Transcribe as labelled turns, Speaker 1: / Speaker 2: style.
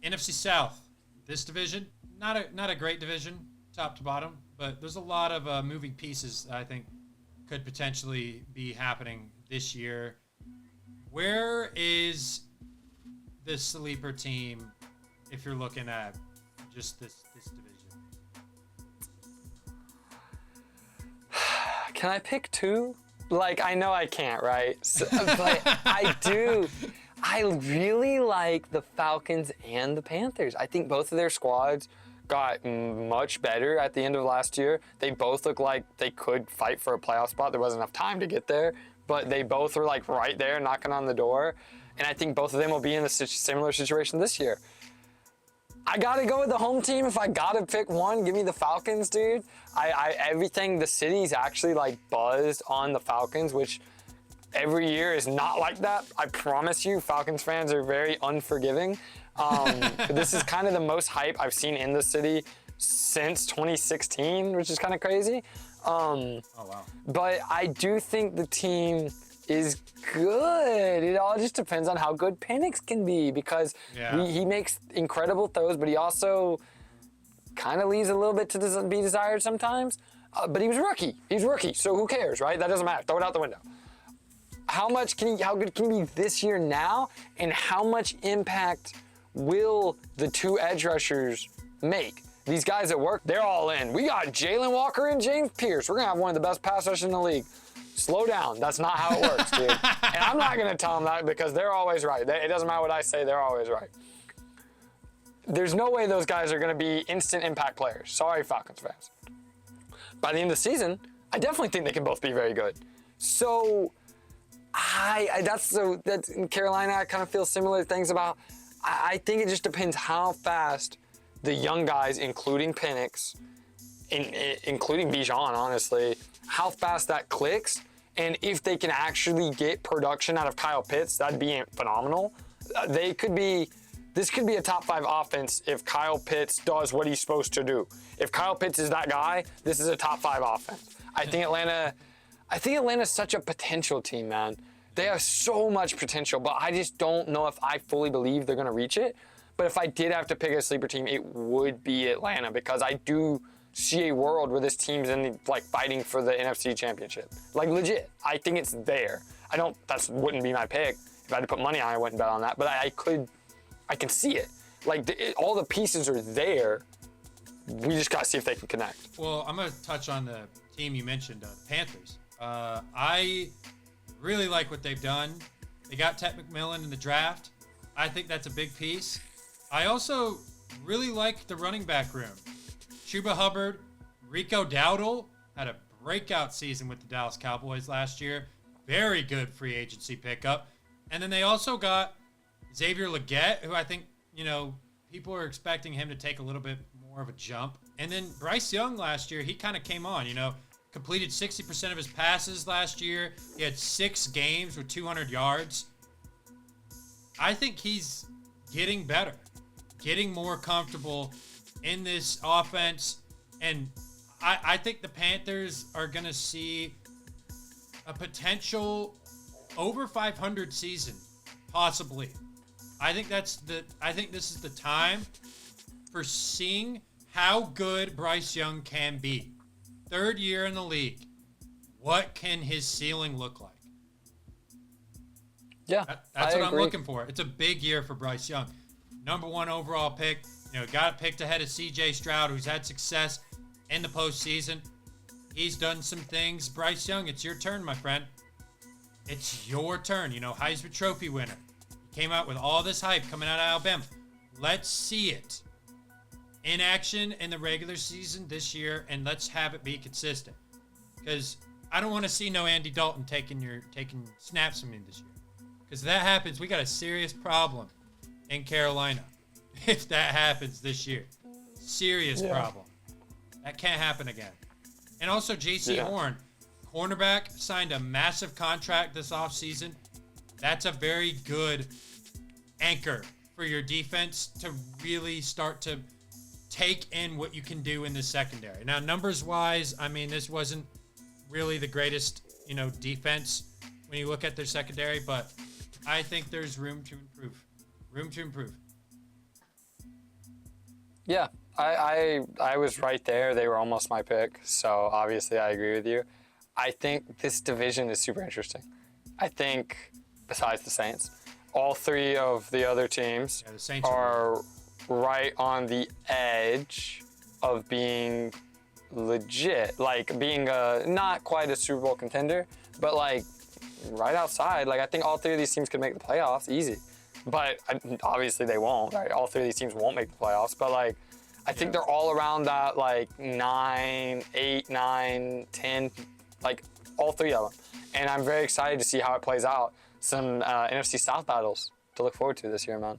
Speaker 1: NFC South, this division, not a great division, top to bottom, but there's a lot of moving pieces I think could potentially be happening this year. Where is the sleeper team if you're looking at just this division?
Speaker 2: Can I pick two? Like, I know I can't, right? So, but I do. I really like the Falcons and the Panthers. I think both of their squads got much better at the end of last year. They both look like they could fight for a playoff spot. There wasn't enough time to get there, but they both were like right there knocking on the door. And I think both of them will be in a similar situation this year. I gotta go with the home team. If I gotta pick one, give me the Falcons, dude. Everything, the city's actually like buzzed on the Falcons, which every year is not like that. I promise you, Falcons fans are very unforgiving. This is kind of the most hype I've seen in the city since 2016, which is kind of crazy.
Speaker 1: Oh, wow.
Speaker 2: But I do think the team is good. It all just depends on how good Penix can be, because he makes incredible throws, but he also kind of leaves a little bit to be desired sometimes. But he was rookie. He's rookie, so who cares, right? That doesn't matter. Throw it out the window. How good can he be this year now, and how much impact will the two edge rushers make? These guys at work, they're all in. We got Jalen Walker and James Pierce. We're going to have one of the best pass rushers in the league. Slow down. That's not how it works, dude. And I'm not going to tell them that, because they're always right. It doesn't matter what I say, they're always right. There's no way those guys are going to be instant impact players. Sorry, Falcons fans. By the end of the season, I definitely think they can both be very good. So, that's in Carolina, I kind of feel similar things about. I think it just depends how fast the young guys, including Penix, including Bijan, honestly, how fast that clicks, and if they can actually get production out of Kyle Pitts, that'd be phenomenal. This could be a top 5 offense if Kyle Pitts does what he's supposed to do. If Kyle Pitts is that guy, this is a top 5 offense. I think Atlanta's such a potential team, man. They have so much potential, but I just don't know if I fully believe they're going to reach it. But if I did have to pick a sleeper team, it would be Atlanta, because I do see a world where this team's fighting for the NFC Championship. Like, legit. I think it's there. That wouldn't be my pick. If I had to put money on it, I wouldn't bet on that. But I can see it. All the pieces are there. We just got to see if they can connect.
Speaker 1: Well, I'm going to touch on the team you mentioned, the Panthers. I really like what they've done. They got Ted McMillan in the draft. I think that's a big piece. I also really like the running back room. Chuba Hubbard, Rico Dowdle had a breakout season with the Dallas Cowboys last year. Very good free agency pickup. And then they also got Xavier Legette, who I think, people are expecting him to take a little bit more of a jump. And then Bryce Young last year, he kind of came on, completed 60% of his passes last year. He had 6 games with 200 yards. I think he's getting better, getting more comfortable in this offense. And I think the Panthers are going to see a potential over 500 season, possibly. I think this is the time for seeing how good Bryce Young can be. 3rd year in the league. What can his ceiling look like?
Speaker 2: Yeah,
Speaker 1: that's what I'm looking for. It's a big year for Bryce Young. Number 1 overall pick. Got picked ahead of C.J. Stroud, who's had success in the postseason. He's done some things. Bryce Young, it's your turn, my friend. It's your turn. Heisman Trophy winner. He came out with all this hype coming out of Alabama. Let's see it in action in the regular season this year, and let's have it be consistent. Because I don't want to see no Andy Dalton taking snaps from me this year. Because if that happens, we got a serious problem in Carolina. If that happens this year. Serious problem. That can't happen again. And also J.C. Horn, cornerback, signed a massive contract this offseason. That's a very good anchor for your defense to really start to take in what you can do in the secondary. Now, numbers-wise, this wasn't really the greatest, defense when you look at their secondary, but I think there's room to improve.
Speaker 2: Yeah, I was right there. They were almost my pick, so obviously I agree with you. I think this division is super interesting. I think, besides the Saints, all three of the other teams
Speaker 1: the Saints
Speaker 2: are right on the edge of being legit, like being not quite a Super Bowl contender, but like right outside. Like I think all three of these teams could make the playoffs easy, but obviously they won't. Right? All three of these teams won't make the playoffs, but like I think they're all around that like 9, 8, 9, 10, like all three of them. And I'm very excited to see how it plays out. Some NFC South battles to look forward to this year, man.